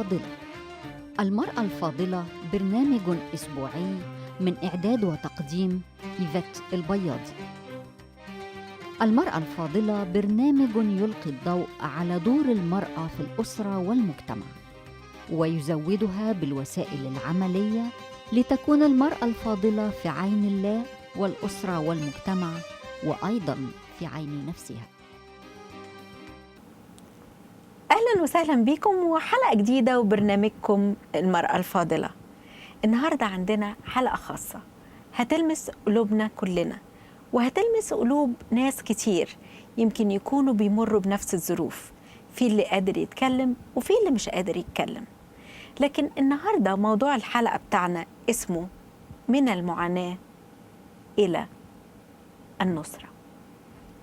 الفاضلة. المرأة الفاضلة برنامج أسبوعي من إعداد وتقديم إيفيت البياضي. المرأة الفاضلة برنامج يلقي الضوء على دور المرأة في الأسرة والمجتمع، ويزودها بالوسائل العملية لتكون المرأة الفاضلة في عين الله والأسرة والمجتمع، وأيضاً في عين نفسها. أهلاً وسهلاً بكم وحلقة جديدة وبرنامجكم المرأة الفاضلة. النهاردة عندنا حلقة خاصة هتلمس قلوبنا كلنا، وهتلمس قلوب ناس كتير يمكن يكونوا بيمروا بنفس الظروف، في اللي قادر يتكلم وفي اللي مش قادر يتكلم. لكن النهاردة موضوع الحلقة بتاعنا اسمه من المعاناة إلى النصرة.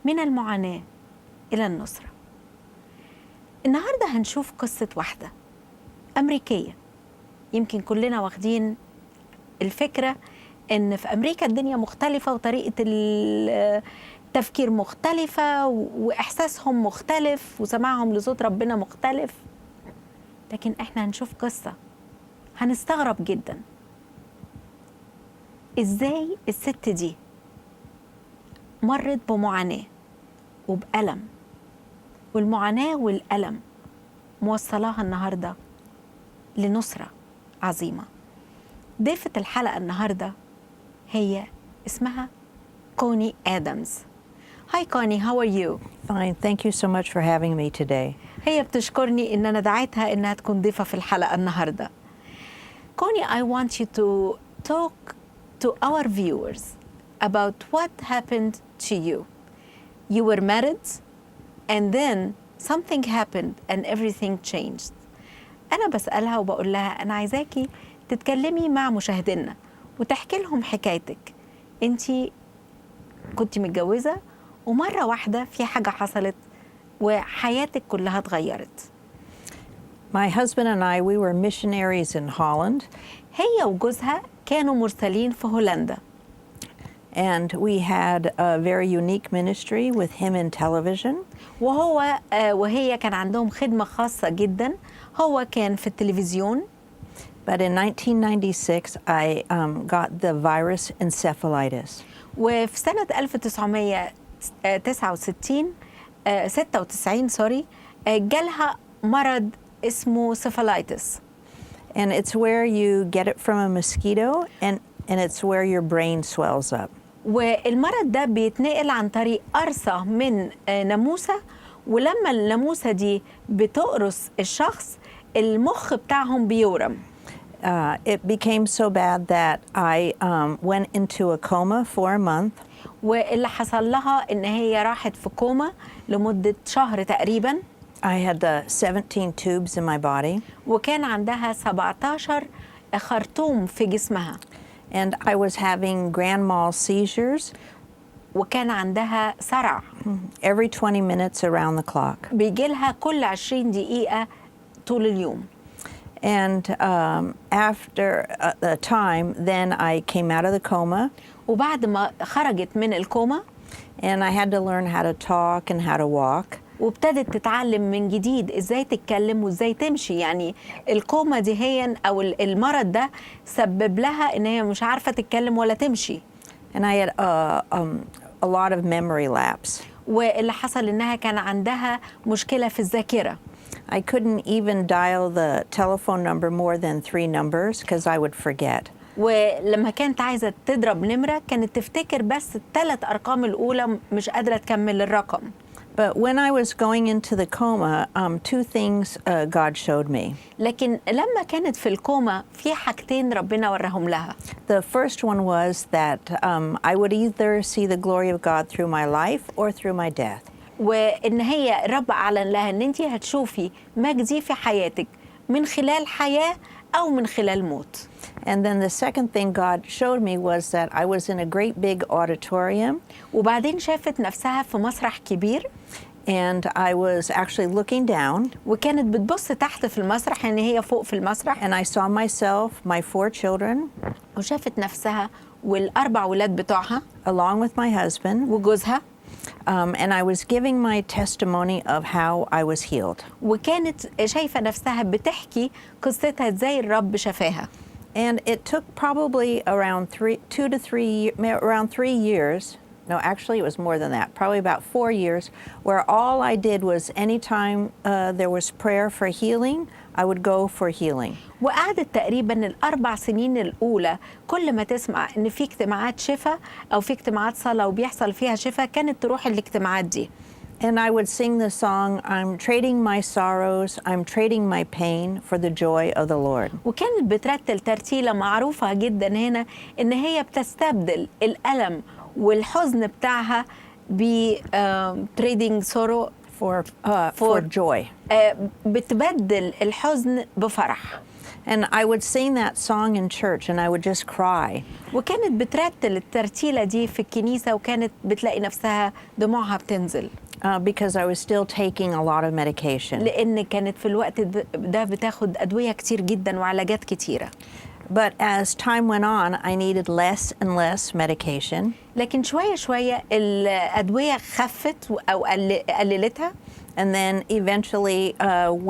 من المعاناة إلى النصرة. النهاردة هنشوف قصة واحدة أمريكية. يمكن كلنا واخدين الفكرة إن في أمريكا الدنيا مختلفة وطريقة التفكير مختلفة وإحساسهم مختلف وسماعهم لصوت ربنا مختلف. لكن إحنا هنشوف قصة هنستغرب جدا إزاي الست دي مرت بمعاناة وبألم، والمعاناة والألم موصلاها النهاردة لنصرة عظيمة. ضيفة الحلقة النهاردة هي اسمها كوني ادمز. Hi Connie, how are you? Fine, thank you so much for having me today. هي بتشكرني إن أنا دعيتها إنها تكون ضيفة في الحلقة النهاردة. Connie, I want you to talk to our viewers about what happened to you. You were married and then something happened and everything changed. أنا بسألها وبقول لها أنا عايزاكي تتكلمي مع مشاهدينا وتحكي لهم حكايتك. أنتي كنتي متجوزة ومرة واحدة في حاجة حصلت وحياتك كلها اتغيرت. My husband and I, we were missionaries in Holland. هي وجوزها كانوا مرسلين في هولندا. And we had a very unique ministry with him in television. وهي كان عندهم خدمة خاصة جدا. هو كان في التلفزيون. But in 1996, I got the virus encephalitis. وفي سنة 1996 جالها مرض اسمه سيفالايتس. And it's where you get it from a mosquito and it's where your brain swells up. والمرض ده بيتنقل عن طريق قرصة من ناموسة، ولما الناموسة دي بتقرص الشخص المخ بتاعهم بيورم. It became so bad that I went into a coma for a month. واللي حصل لها إن هي راحت في كوما لمدة شهر تقريباً. I had 17 tubes in my body. وكان عندها 17 خرطوم في جسمها. And I was having grand mal seizures. وكان عندها صرع. Every 20 minutes around the clock. بيجيلها كل 20 دقيقة طول اليوم. And after a time, then I came out of the coma. وبعد ما خرجت من الكوما. And I had to learn how to talk and how to walk. وابتدت تتعلم من جديد ازاي تتكلم وازاي تمشي. يعني الكوما دي هي او المرض ده سبب لها ان هي مش عارفة تتكلم ولا تمشي. And I had a lot of memory lapse. واللي حصل انها كان عندها مشكلة في الذاكرة. I couldn't even dial the telephone number more than 3 numbers because I would forget. ولما كانت عايزة تضرب نمرة كانت تفتكر بس ال3 أرقام الأولى، مش قادرة تكمل الرقم. But when I was going into the coma, 2 things God showed me. لكن لما كانت في الكوما في حاجتين ربنا وراهم لها. The first one was that I would either see the glory of God through my life or through my death. وإن هي الرب أعلن لها إن أنتِ هتشوفي مجدي في حياتك من خلال حياة أو من خلال موت. And then the second thing God showed me was that I was in a great big auditorium. وبعدين شافت نفسها في مسرح كبير. And I was actually looking down. وكانت بتبص تحت في المسرح، يعني هي فوق في المسرح. And I saw myself, my 4 children. وشافت نفسها وال4 ولاد بتوعها. Along with my husband. وجوزها. And I was giving my testimony of how I was healed. وكانت شايفة نفسها بتحكي قصتها ازاي الرب شفاها. And it took probably around 3 years. No, actually it was more than that, probably about 4 years, where all I did was anytime there was prayer for healing, I would go for healing. وقعدت تقريبا ال4 سنين الأولى كل ما تسمع إن في اجتماعات شفاء أو في اجتماعات صلاة وبيحصل فيها شفاء كانت تروح الاجتماعات دي. And I would sing the song, I'm trading my sorrows, I'm trading my pain for the joy of the Lord. وكانت بترتل ترتيلة معروفة جدا هنا إن هي بتستبدل الألم والحزن بتاعها ب trading sorrow For joy. بتبدل الحزن بفرح. And I would sing that song in church and I would just cry. وكانت بترتل الترتيلة دي في الكنيسة وكانت بتلاقي نفسها دموعها بتنزل. Because I was still taking a lot of medication. لأن كانت في الوقت ده بتاخد أدوية كتير جدا وعلاجات كتيرة. But as time went on, I needed less and less medication. لكن شوية شوية الأدوية خفت أو قللتها. And then eventually,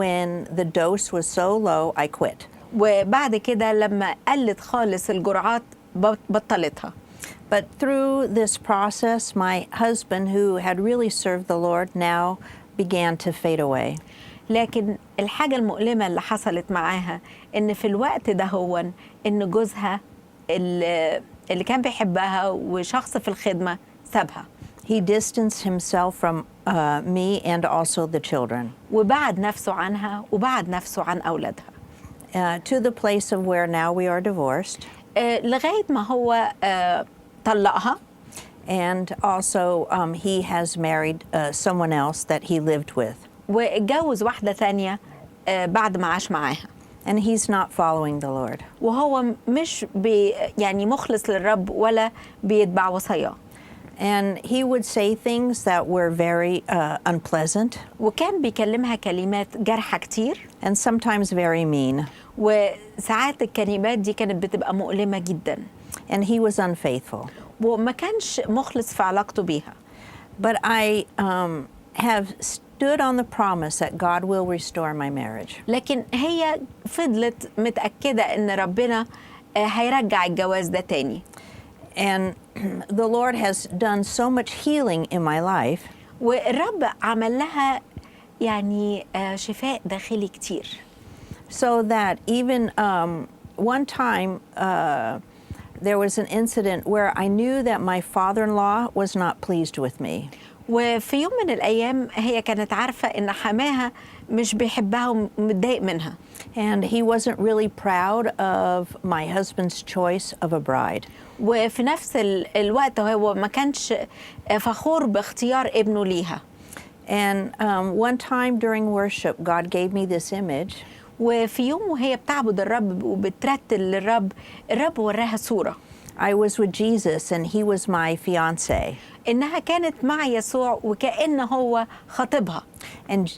when the dose was so low, I quit. وبعد كده لما قلت خالص الجرعات بطلتها. But through this process, my husband, who had really served the Lord, now began to fade away. لكن الحاجة المؤلمة اللي حصلت معاها إن في الوقت ده هو إن جوزها اللي كان بيحبها وشخص في الخدمة سابها. He distanced himself from me and also the children. وبعد نفسه عنها وبعد نفسه عن أولادها. To the place of where now we are divorced. لغاية ما هو طلقها. And also he has married someone else that he lived with. واتجوز واحدة ثانية بعد ما عاش معاها. And he's not following the Lord. وهو مش يعني مخلص للرب ولا بيتبع وصاياه. And he would say things that were very unpleasant. وكان بيكلمها كلمات جارحة كتير. And sometimes very mean. وساعات الكلمات دي كانت بتبقى مؤلمة جدا. And he was unfaithful. وما كانش مخلص في علاقته بيها. But I have stood on the promise that God will restore my marriage. لكن هي فضلت متأكدة إن ربنا هيرجع الجواز ده تاني. And the Lord has done so much healing in my life. والرب عمل لها يعني شفاء داخلي كتير. So that even one time there was an incident where I knew that my father-in-law was not pleased with me. وفي يوم من الأيام هي كانت عارفة إن حماها مش بيحبها ومتضايق منها. And he wasn't really proud of my husband's choice of a bride. وفي نفس الوقت هو ما كانش فخور باختيار ابنه ليها. And one time during worship, God gave me this image. وفي يوم وهي بتعبد الرب وبترتل للرب الرب وراها صورة. I was with Jesus and he was my fiancé. إنها كانت مع يسوع وكأنه هو خطيبها. And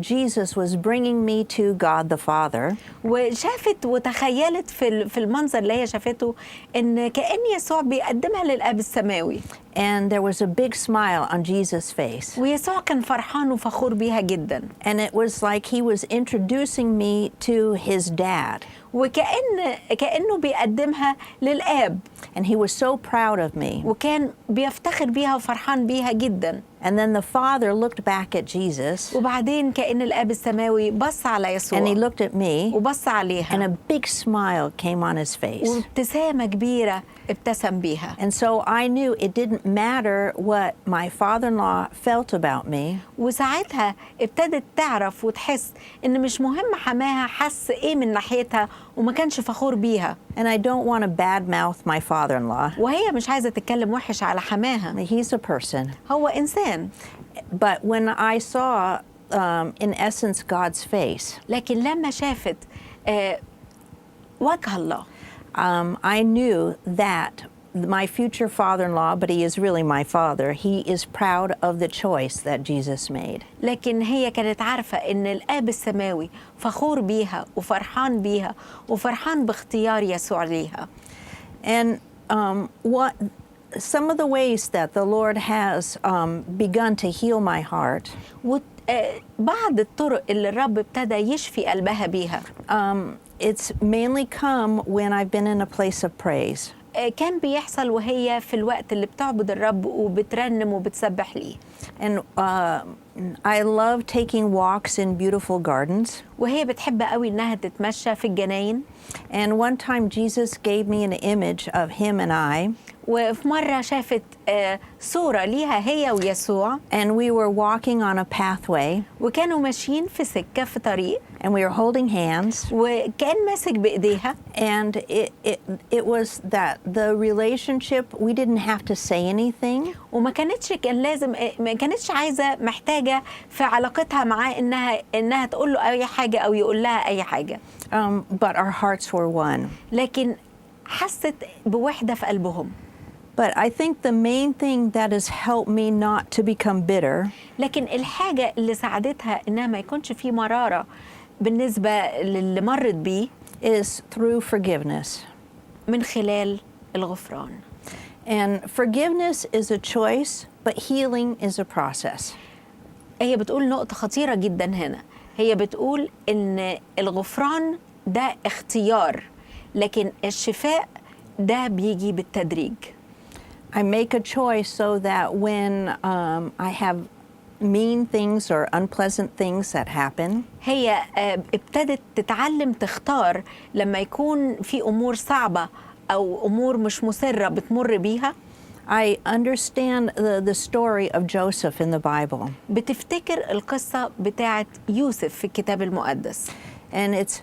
Jesus was bringing me to God the Father. وشافت وتخيلت في المنظر اللي هي شافته إن كأن يسوع بيقدمها للأب السماوي. And there was a big smile on Jesus' face. ويسوع كان فرحان وفخور بيها جدا. And it was like he was introducing me to his dad. كأنه بيقدمها للآب. And he was so proud of me. وكان بيفتخر بيها وفرحان بيها جدا. And then the Father looked back at Jesus. وبعدين كأن الآب السماوي بص على يسوع. And he looked at me. وبص عليها. And a big smile came on his face. وابتسامة كبيرة ابتسم بيها. And so I knew it didn't matter what my father-in-law felt about me. وساعتها ابتدت تعرف وتحس إن مش مهم حماها حس إيه من ناحيتها وما كانش فخور بيها. And I don't want to badmouth my father-in-law. وهي مش عايزة تتكلم وحش على حماها. He's a person. هو إنسان. But when I saw, in essence, God's face, لكن لما شافت وجه الله, I knew that my future father-in-law, but he is really my father, he is proud of the choice that Jesus made. لكن هي كانت عارفة إن الآب السماوي فخور بيها وفرحان بيها وفرحان باختيار يسوع ليها. And what some of the ways that the Lord has begun to heal my heart بعض الطرق اللي الرب ابتدى يشفي قلبها بيها it's mainly come when I've been in a place of praise. كان بيحصل وهي في الوقت اللي بتعبد الرب وبترنم وبتسبح ليه. And I love taking walks in beautiful gardens. وهي بتحب قوي انها تتمشى في الجناين. And one time Jesus gave me an image of him and I. وفي مرة شافت صورة ليها هي ويسوع. And we were walking on a pathway. وكانوا ماشيين في سكة في طريق. And we were holding hands. وكان ماسك بإيديها. And it was that the relationship, we didn't have to say anything. وما كانتش عايزة محتاجة في علاقتها معاه إنها تقول له أي حاجة أو يقول لها أي حاجة. But our hearts were one. لكن حست بوحدة في قلبهم. But I think the main thing that has helped me not to become bitter. لكن الحاجة اللي ساعدتها إنها ما يكونش في مرارة بالنسبة للي مرت بيه is through forgiveness. من خلال الغفران. And forgiveness is a choice, but healing is a process. هي بتقول نقطة خطيرة جدا هنا. هي بتقول إن الغفران ده اختيار، لكن الشفاء ده بيجي بالتدريج. I make a choice so that when I have mean things or unpleasant things that happen. هي ابتدت تتعلم تختار لما يكون في أمور صعبة أو أمور مش مسرة بتمر بيها. I understand the story of Joseph in the Bible. بتفتكر القصة بتاعت يوسف في الكتاب المقدس. And it's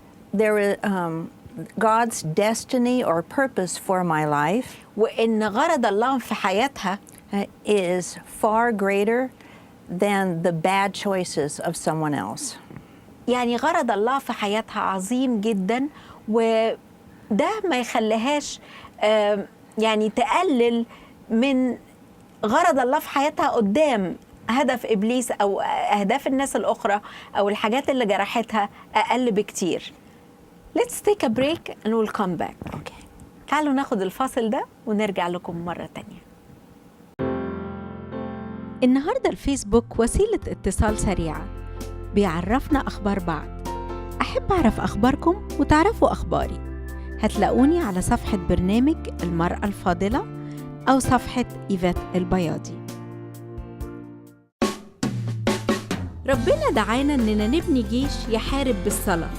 God's destiny or purpose for my life. وإن غرض الله في حياتها is far greater than the bad choices of someone else. يعني غرض الله في حياتها عظيم جدا، وده ما يخليهاش يعني تقلل من غرض الله في حياتها قدام هدف إبليس أو أهداف الناس الأخرى أو الحاجات اللي جرحتها أقل بكتير. Let's take a break and we'll come back. Okay. تعالوا ناخد الفاصل ده ونرجع لكم مرة تانية. النهاردة الفيسبوك وسيلة اتصال سريعة بيعرفنا أخبار بعض. أحب أعرف أخباركم وتعرفوا أخباري. هتلاقوني على صفحة برنامج المرأة الفاضلة أو صفحة إيفات البياضي. ربنا دعانا إننا نبني جيش يحارب بالصلاة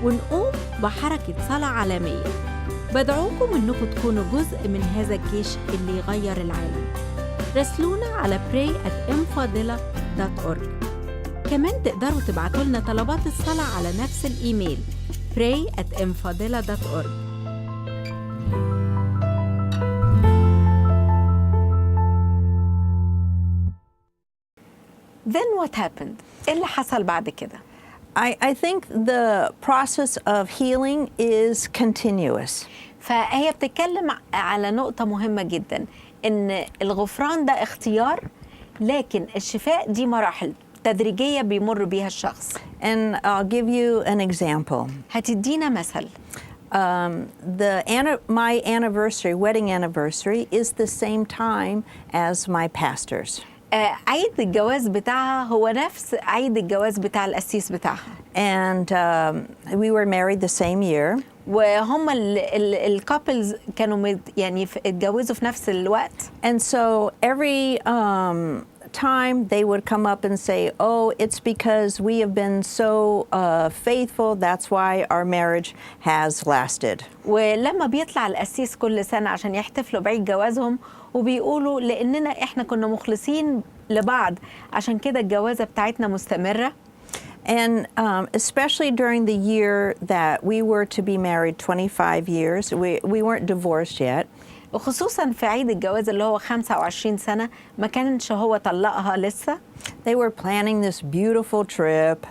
ونقوم بحركة صلاة عالمية. بدعوكم إنكم تكونوا جزء من هذا الجيش اللي يغير العالم. راسلونا على pray@mfadila.org. كمان تقدروا تبعتوا لنا طلبات الصلاة على نفس الإيميل pray@mfadila.org. Then what happened? إيه اللي حصل بعد كده؟ I think the process of healing is continuous. فهي بتتكلم على نقطة مهمة جدا، إن الغفران ده اختيار، لكن الشفاء دي مراحل تدريجية بيمر بيها الشخص. And I'll give you an example. هتدينا مثل. My wedding anniversary is the same time as my pastor's. عيد الجواز بتاعها هو نفس عيد الجواز بتاع القسيس بتاعها. And we were married the same year. وهم الكابلز كانوا يعني اتجوزوا في نفس الوقت. And so every time they would come up and say, oh, it's because we have been so faithful, that's why our marriage has lasted. ولما بيطلع القسيس كل سنة عشان يحتفلوا بعيد جوازهم وبيقولوا لأننا إحنا كنا مخلصين لبعض عشان كده الجوازة بتاعتنا مستمرة. And especially during the year that we were to be married 25 years, we weren't divorced yet. وخصوصا في عيد الجواز اللي هو 25 سنة ما كانش هو طلقها لسه. They were planning this beautiful trip.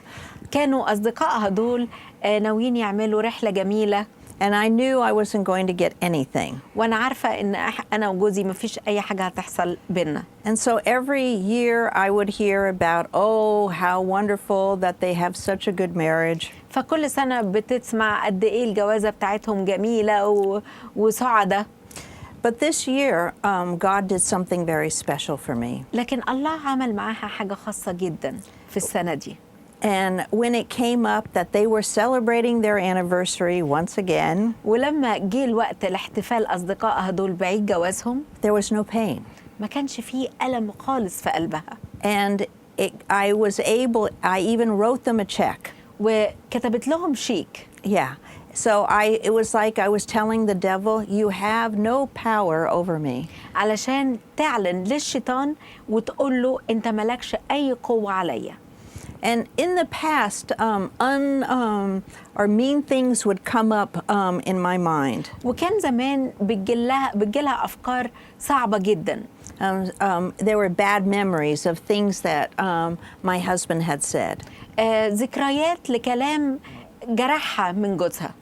كانوا أصدقائها دول ناويين يعملوا رحلة جميلة. And I knew I wasn't going to get anything. وأنا عارفة إن أنا وجوزي ما فيش أي حاجة هتحصل بينا. And so every year I would hear about, oh, how wonderful that they have such a good marriage. فكل سنة بتسمع قد إيه الجوازة بتاعتهم جميلة وسعدة. But this year, God did something very special for me. لكن الله عمل معاها حاجة خاصة جدا في السنة دي. And when it came up that they were celebrating their anniversary once again, ولما جه الوقت لاحتفال أصدقائها دول بعيد جوازهم there was no pain. ما كانش فيه ألم خالص في قلبها. And I even wrote them a check. وكتبت لهم شيك. Yeah. So it was like I was telling the devil, you have no power over me. علشان تعلن للشيطان وتقول له أنت مالكش أي قوة عليا. And in the past, or mean things would come up in my mind. وكان زمان بتجيلها أفكار صعبة جدا. There were bad memories of things that my husband had said. ذكريات لكلام جرحها من جوزها.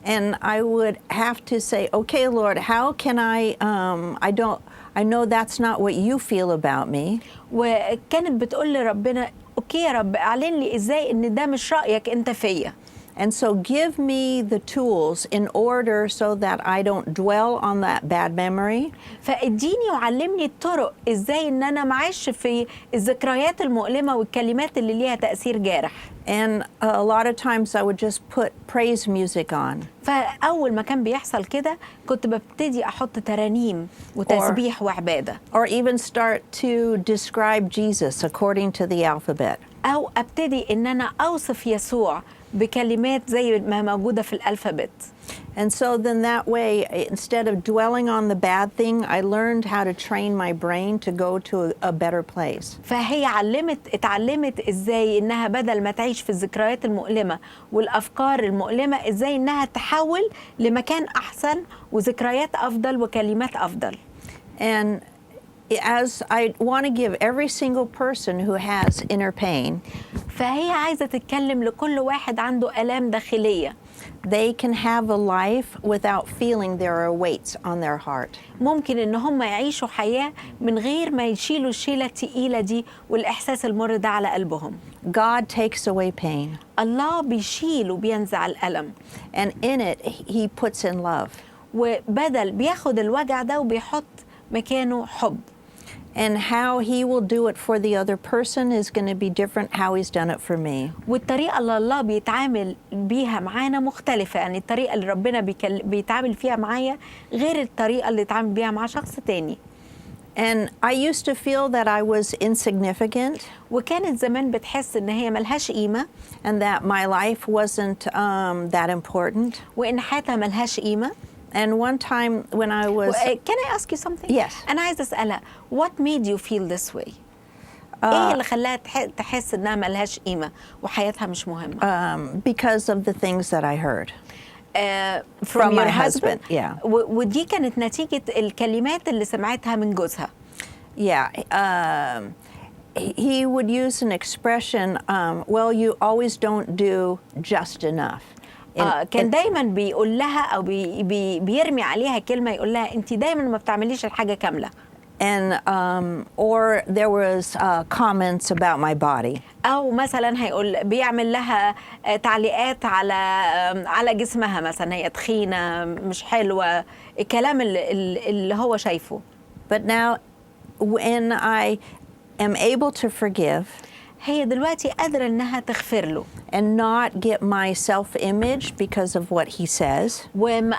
And I would have to say, okay, Lord, how can I know that's not what you feel about me. وكانت بتقول لربنا اوكي يا رب اعلن لي ازاي ان ده مش رأيك انت فيا. And so give me the tools in order so that I don't dwell on that bad memory. فاديني وعلمني الطرق ازاي ان انا معيش في الذكريات المؤلمة والكلمات اللي ليها تأثير جارح. And a lot of times I would just put praise music on. فأول ما كان بيحصل كده كنت ببتدي أحط ترانيم وتسبيح وعبادة. Or even start to describe Jesus according to the alphabet. أو أبتدي إن أنا أوصف يسوع بكلمات زي ما موجودة في الألفابت. And so then that way, instead of dwelling on the bad thing, I learned how to train my brain to go to a better place. فهي اتعلمت إزاي إنها بدل ما تعيش في الذكريات المؤلمة والأفكار المؤلمة إزاي إنها تحول لمكان أحسن وذكريات أفضل وكلمات أفضل. And as I want to give every single person who has inner pain, فهي عايزة تتكلم لكل واحد عنده آلام داخلية. they can have a life without feeling there are weights on their heart. ممكن إن هم يعيشوا حياة من غير ما يشيلوا الشيلة التقيلة دي والإحساس المر ده على قلبهم. God takes away pain. الله بيشيل وبينزع الألم. And in it, He puts in love. وبدل بياخد الوجع ده وبيحط مكانه حب. And how He will do it for the other person is going to be different how He's done it for me. والطريقة اللي الله بيتعامل بيها معانا مختلفة، يعني الطريقة اللي ربنا بيتعامل فيها معايا غير الطريقة اللي يتعامل بيها مع شخص تاني. And I used to feel that I was insignificant. وكانت زمان بتحس إن هي ملهاش قيمة. And that my life wasn't that important. وإن حياتها ملهاش قيمة. And one time when I was... Can I ask you something? Yes. أنا عايزة أسألها what made you feel this way؟ إيه اللي خلاها تحس إنها ملهاش قيمة وحياتها مش مهمة؟ Because of the things that I heard. From my your husband? Yeah. ودي كانت نتيجة الكلمات اللي سمعتها من جوزها. Yeah. He would use an expression, well, you always don't do just enough. كان دايما بيقول لها أو بيرمي عليها كلمة يقول لها أنت دايما ما بتعمليش الحاجة كاملة. And or there was comments about my body. أو مثلا هيقول بيعمل لها تعليقات على جسمها، مثلا هي تخينة مش حلوة، الكلام اللي هو شايفه. But now when I am able to forgive, هي دلوقتي قادرة إنها تغفر له. And not get my self-image because of what he says. وما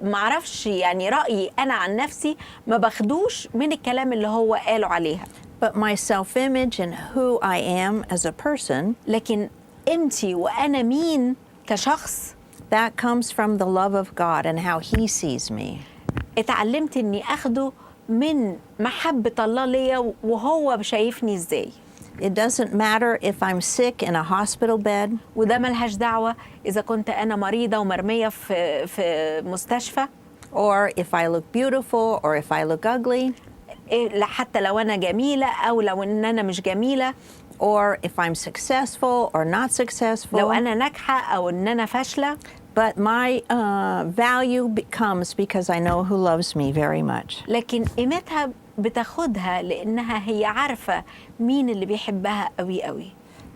أعرفش يعني رأيي أنا عن نفسي ما باخدوش من الكلام اللي هو قاله عليها. But my self-image and who I am as a person. لكن قيمتي وأنا مين كشخص. That comes from the love of God and how He sees me. اتعلمت إني أخده من محبة الله ليا وهو شايفني إزاي. It doesn't matter if I'm sick in a hospital bed. وده ملهاش دعوة إذا كنت أنا مريضة ومرمية في مستشفى. Or if I look beautiful or if I look ugly. حتى لو أنا جميلة أو لو إن أنا مش جميلة. Or if I'm successful or not successful. لو أنا ناجحة أو إن أنا فاشلة. But my value comes because I know who loves me very much. لكن قيمتها بتاخدها لأنها هي عارفة مين اللي بيحبها قوي قوي.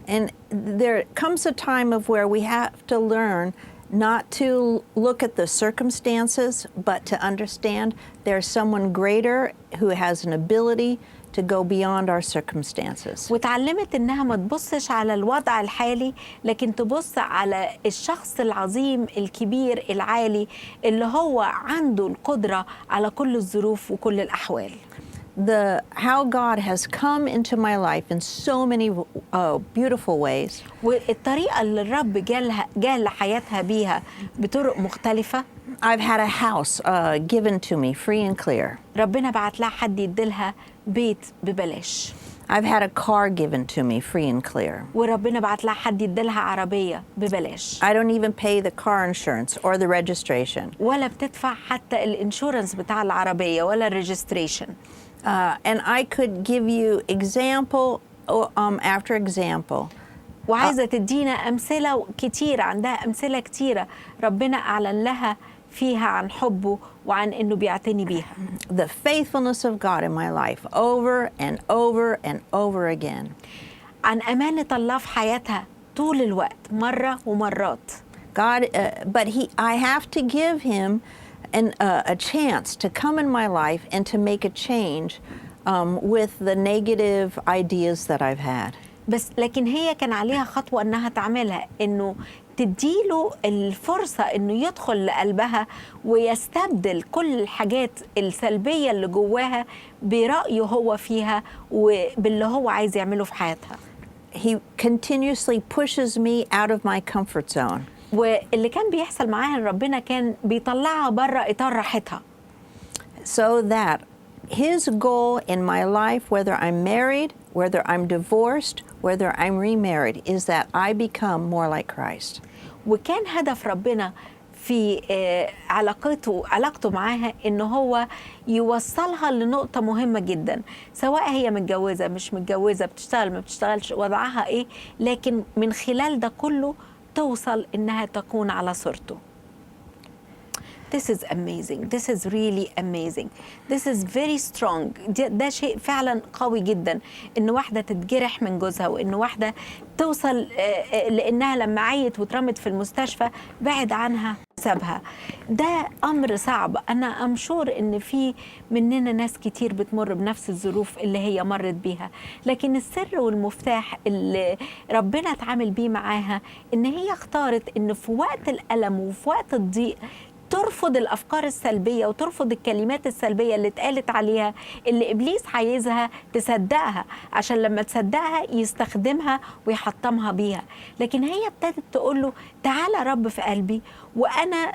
And there comes a time of where we have to learn not to look at the circumstances, but to understand there's someone greater who has an ability to go beyond our circumstances. وتعلمت إنها ما تبصش على الوضع الحالي، لكن تبص على الشخص العظيم الكبير العالي اللي هو عنده القدرة على كل الظروف وكل الأحوال. How God has come into my life in so many beautiful ways. والطريقة اللي الرب جال لحياتها بيها بطرق مختلفة. I've had a house given to me free and clear. ربنا بعت لها حد يديلها بيت ببلاش. I've had a car given to me free and clear. وربنا بعت لها حد يديلها عربية ببلاش. I don't even pay the car insurance or the registration. ولا بتدفع حتى الانشورنس بتاع العربية ولا الريجستريشن. And I could give you example after example. وعايزة تدينا أمثلة كتيرة، عندها أمثلة كتيرة ربنا أعلن لها فيها عن حبه وعن إنه بيعتني بيها. The faithfulness of God in my life over and over and over again. عن أمانة الله في حياتها طول الوقت مرة ومرات. God, but I have to give him a chance to come in my life and to make a change with the negative ideas that I've had. بس لكن هي كان عليها خطوة إنها تعملها، إنه تديله الفرصة إنه يدخل لقلبها ويستبدل كل الحاجات السلبية اللي جواها برأيه هو فيها وباللي هو عايز يعمله في حياتها. He continuously pushes me out of my comfort zone. واللي كان بيحصل معاها إن ربنا كان بيطلعها بره إطار راحتها. So that his goal in my life, whether I'm married, whether I'm divorced, whether I'm remarried, is that I become more like Christ. وكان هدف ربنا في علاقته معاها إن هو يوصلها لنقطة مهمة جدا، سواء هي متجوزة مش متجوزة، بتشتغل ما بتشتغلش، وضعها إيه، لكن من خلال ده كله توصل إنها تكون على صورته. This is amazing. This is really amazing. This is very strong. ده شيء فعلا قوي جدا، إن واحدة تتجرح من جوزها، وإن واحدة توصل لأنها لما عيت واترمت في المستشفى بعد عنها سابها. ده أمر صعب. أنا أمشور إن في مننا ناس كتير بتمر بنفس الظروف اللي هي مرت بيها، لكن السر والمفتاح اللي ربنا اتعامل بيه معاها إن هي اختارت إن في وقت الألم وفي وقت الضيق ترفض الأفكار السلبية وترفض الكلمات السلبية اللي اتقالت عليها، اللي إبليس عايزها تصدقها عشان لما تصدقها يستخدمها ويحطمها بيها. لكن هي ابتدت تقول له تعالى رب في قلبي، وأنا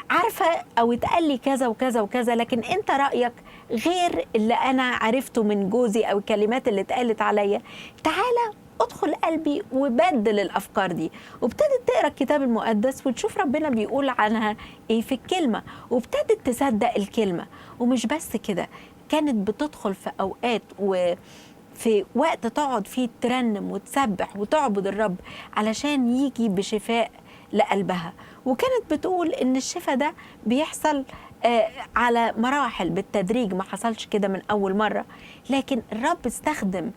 عارفة أو اتقال لي كذا وكذا وكذا، لكن أنت رأيك غير اللي أنا عرفته من جوزي أو الكلمات اللي اتقالت عليا. تعالى ادخل قلبي وبدل الأفكار دي. وابتدت تقرأ الكتاب المقدس وتشوف ربنا بيقول عنها ايه في الكلمة، وابتدت تصدق الكلمة. ومش بس كده، كانت بتدخل في أوقات وفي وقت تقعد فيه ترنم وتسبح وتعبد الرب علشان يجي بشفاء لقلبها. وكانت بتقول ان الشفاء ده بيحصل على مراحل بالتدريج، ما حصلش كده من أول مرة، لكن الرب استخدم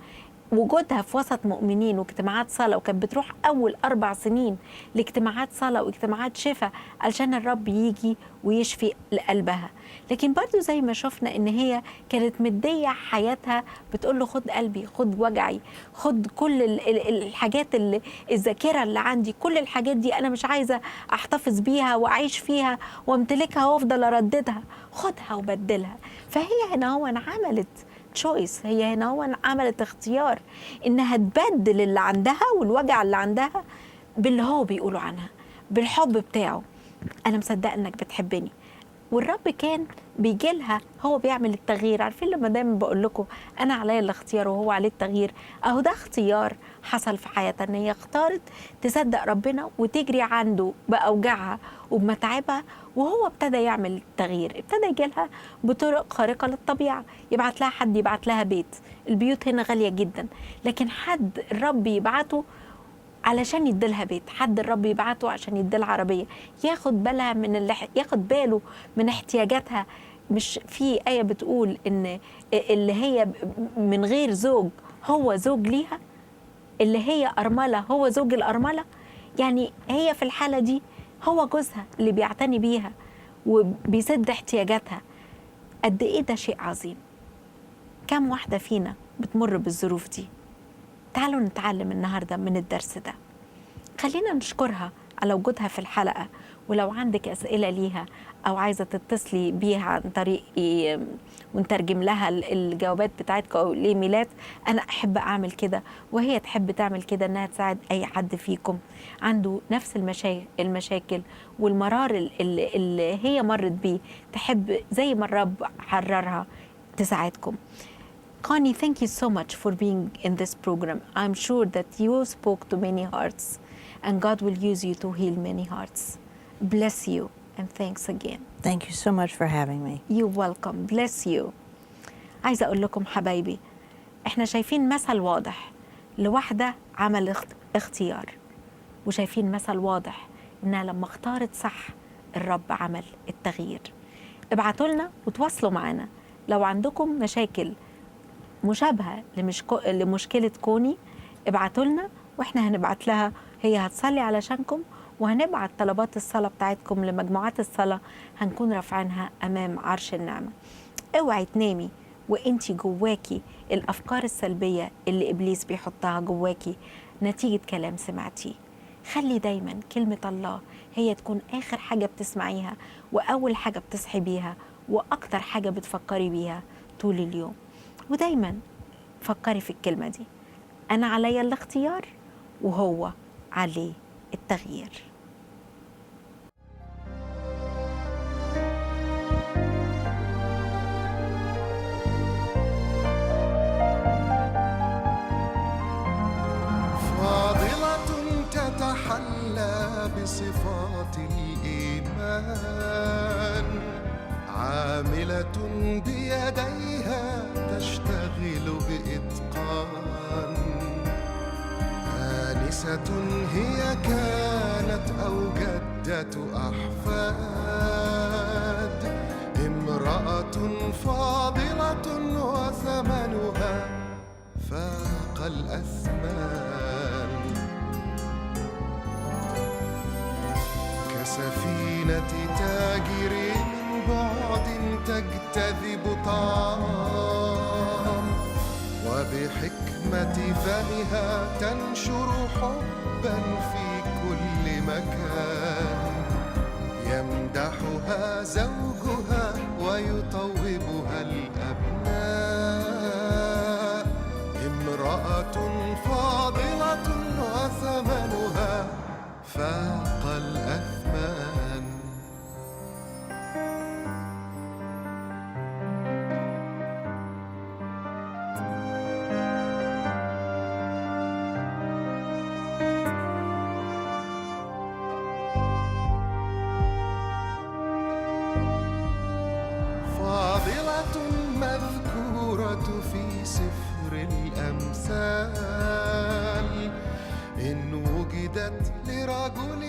وجودها في وسط مؤمنين واجتماعات صلاة، وكانت بتروح أول 4 سنين لاجتماعات صلاة واجتماعات شفاء علشان الرب يجي ويشفي لقلبها. لكن برضو زي ما شفنا إن هي كانت مدية حياتها، بتقول له خد قلبي، خد وجعي، خد كل الحاجات الذاكرة اللي عندي، كل الحاجات دي أنا مش عايزة أحتفظ بيها وأعيش فيها وامتلكها وأفضل أرددها، خدها وبدلها. فهي هنا هو عملت تشويس، هي هنا هو عملت اختيار انها تبدل اللي عندها والوجع اللي عندها باللي هو بيقولوا عنها، بالحب بتاعه. انا مصدقه انك بتحبني. والرب كان بيجي لها هو بيعمل التغيير. عارفين لما دايما بقول لكم انا عليا الاختيار وهو عليه التغيير، اهو ده اختيار حصل في حياتها، ان هي اختارت تصدق ربنا وتجري عنده باوجاعها وبمتاعبها، وهو ابتدى يعمل التغيير. ابتدى يجي لها بطرق خارقه للطبيعه، يبعت لها حد يبعت لها بيت. البيوت هنا غاليه جدا، لكن حد الرب يبعته علشان يديلها بيت، حد الرب يبعته عشان يديلها عربيه، ياخد بالها من ياخد باله من احتياجاتها. مش في آية بتقول إن اللي هي من غير زوج هو زوج ليها، اللي هي أرملة هو زوج الأرملة. يعني هي في الحالة دي هو جوزها اللي بيعتني بيها وبيسد احتياجاتها. قد إيه ده شيء عظيم. كم واحدة فينا بتمر بالظروف دي؟ تعالوا نتعلم النهاردة من الدرس ده. خلينا نشكرها على وجودها في الحلقة، ولو عندك أسئلة ليها أو عايزة تتصلي بيها عن طريق ونترجم لها الجوابات بتاعتك أو الإيميلات، أنا أحب أعمل كده وهي تحب تعمل كده، إنها تساعد أي حد فيكم عنده نفس المشاكل والمرار اللي هي مرت بيه، تحب زي ما الرب حررها تساعدكم. Connie, thank you so much for being in this program. I'm sure that you spoke to many hearts and God will use you to heal many hearts. Bless you and thanks again. Thank you so much for having me. You're welcome. Bless you. عايزة أقول لكم حبايبي، إحنا شايفين مثل واضح لواحدة عمل اختيار، وشايفين مثل واضح إنها لما اختارت صح الرب عمل التغيير. ابعتوا لنا وتواصلوا معنا لو عندكم مشاكل مشابهة لمشكلة كوني. ابعتوا لنا واحنا هنبعت لها، هي هتصلي علشانكم، وهنبعت طلبات الصلاة بتاعتكم لمجموعات الصلاة هنكون رافعينها أمام عرش النعمة. اوعي تنامي وانتي جواكي الأفكار السلبية اللي إبليس بيحطها جواكي نتيجة كلام سمعتيه. خلي دايما كلمة الله هي تكون آخر حاجة بتسمعيها وأول حاجة بتصحي بيها وأكتر حاجة بتفكري بيها طول اليوم. ودايما فكري في الكلمة دي، أنا عليا الاختيار وهو عليه التغيير. فاضلة تتحلى بصفات الإيمان، عاملة بيديها تشتغل بإتقان، آنسة هي كانت أو جدة أحفاد، امرأة فاضلة وثمنها فاق الأثمان، كسفينة تاجر من بعد تجتذب طعام، وبحكمة فمها تنشر حبا في كل مكان، يمدحها زوجها ويطوبها الأبناء، امرأة فاضلة وثمنها فاق الأثمان. فاضلة مذكورة في سفر الأمثال، إن وجدت لرجل